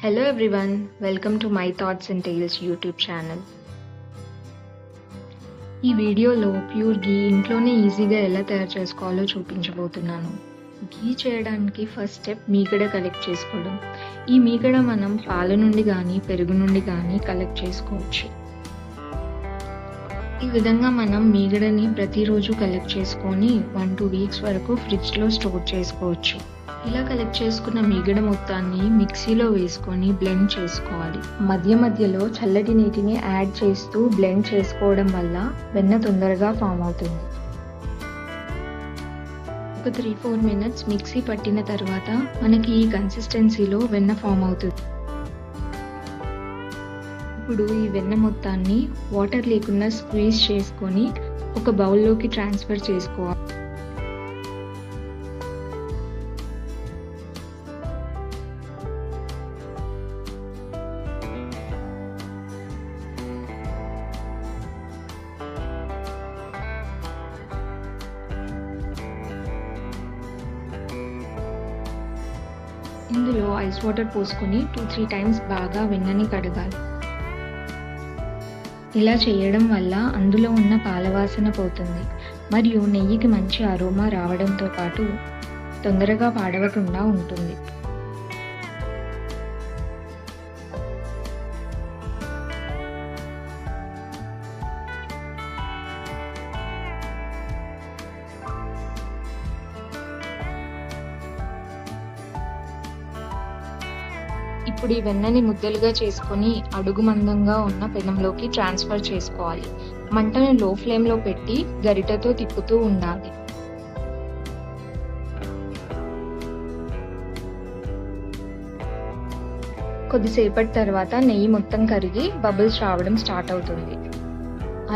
Hello everyone, welcome to My Thoughts and Tales YouTube channel. ఈ వీడియోలో pure ఘీ ఇంట్లోనే ఈజీగా ఎలా తయారు చేసుకోవాలో చూపించబోతున్నాను. ఘీ చేయడానికి ఫస్ట్ స్టెప్ మీగడ కలెక్ట్ చేసుకోవడం. ఈ మీగడ మనం పాల నుండి కానీ పెరుగు నుండి కానీ కలెక్ట్ చేసుకోవచ్చు. ఈ విధంగా మనం మీగడని ప్రతిరోజు కలెక్ట్ చేసుకొని 1-2 వీక్స్ వరకు ఫ్రిడ్జ్లో స్టోర్ చేసుకోవచ్చు. ఇలా కలెక్ట్ చేసుకున్న మీగడ మొత్తాన్ని మిక్సీలో వేసుకొని బ్లెండ్ చేసుకోవాలి. మధ్య మధ్యలో చల్లటి నీటిని యాడ్ చేస్తూ బ్లెండ్ చేసుకోవడం వల్ల వెన్న తొందరగా ఫామ్ అవుతుంది. ఒక 3-4 మినిట్స్ మిక్సీ పట్టిన తర్వాత మనకి ఈ కన్సిస్టెన్సీలో వెన్న ఫామ్ అవుతుంది. ఇప్పుడు ఈ వెన్న మొత్తాన్ని వాటర్ లేకుండా స్క్వీజ్ చేసుకొని ఒక బౌల్లోకి ట్రాన్స్ఫర్ చేసుకోవాలి. ఇందులో ఐస్ వాటర్ పోసుకొని 2-3 టైమ్స్ బాగా వెన్నని కడగాలి. ఇలా చేయడం వల్ల అందులో ఉన్న పాలవాసన పోతుంది మరియు నెయ్యికి మంచి అరోమా రావడంతో పాటు తొందరగా పాడవకుండా ఉంటుంది. ఇప్పుడు ఈ వెన్నని ముద్దలుగా చేసుకొని అడుగు మందంగా ఉన్న పెనంలోకి ట్రాన్స్ఫర్ చేసుకోవాలి. మంటను లో ఫ్లేమ్లో పెట్టి గరిటెతో తిప్పుతూ ఉండాలి. కొద్దిసేపటి తర్వాత నెయ్యి మొత్తం కరిగి బబుల్స్ రావడం స్టార్ట్ అవుతుంది.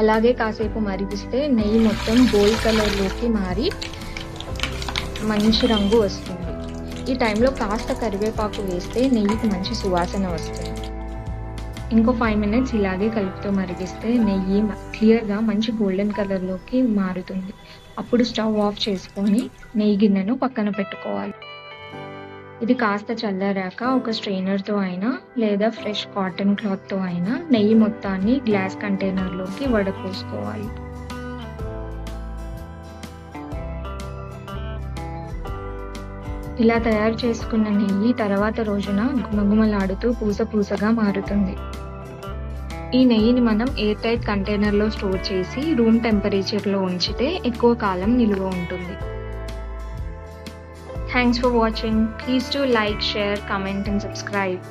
అలాగే కాసేపు మరిగిస్తే నెయ్యి మొత్తం గోల్డ్ కలర్లోకి మారి మంచి రంగు వస్తుంది. ఈ టైంలో కాస్త కరివేపాకు వేస్తే నెయ్యికి మంచి సువాసన వస్తుంది. ఇంకో 5 మినిట్స్ ఇలాగే కలుపుతూ మరిగిస్తే నెయ్యి క్లియర్గా మంచి గోల్డెన్ కలర్లోకి మారుతుంది. అప్పుడు స్టవ్ ఆఫ్ చేసుకొని నెయ్యి గిన్నెను పక్కన పెట్టుకోవాలి. ఇది కాస్త చల్లారాక ఒక స్ట్రెయినర్తో అయినా లేదా ఫ్రెష్ కాటన్ క్లాత్తో అయినా నెయ్యి మొత్తాన్ని గ్లాస్ కంటైనర్లోకి వడపోసుకోవాలి. ఇలా తయారు చేసుకున్న నెయ్యి తర్వాత రోజున గుమగుమలాడుతూ పూసగా మారుతుంది. ఈ నెయ్యిని మనం ఎయిర్ టైట్ కంటైనర్లో స్టోర్ చేసి రూమ్ టెంపరేచర్లో ఉంచితే ఎక్కువ కాలం నిలువ ఉంటుంది. Thanks for watching. Please do like, share, comment and subscribe.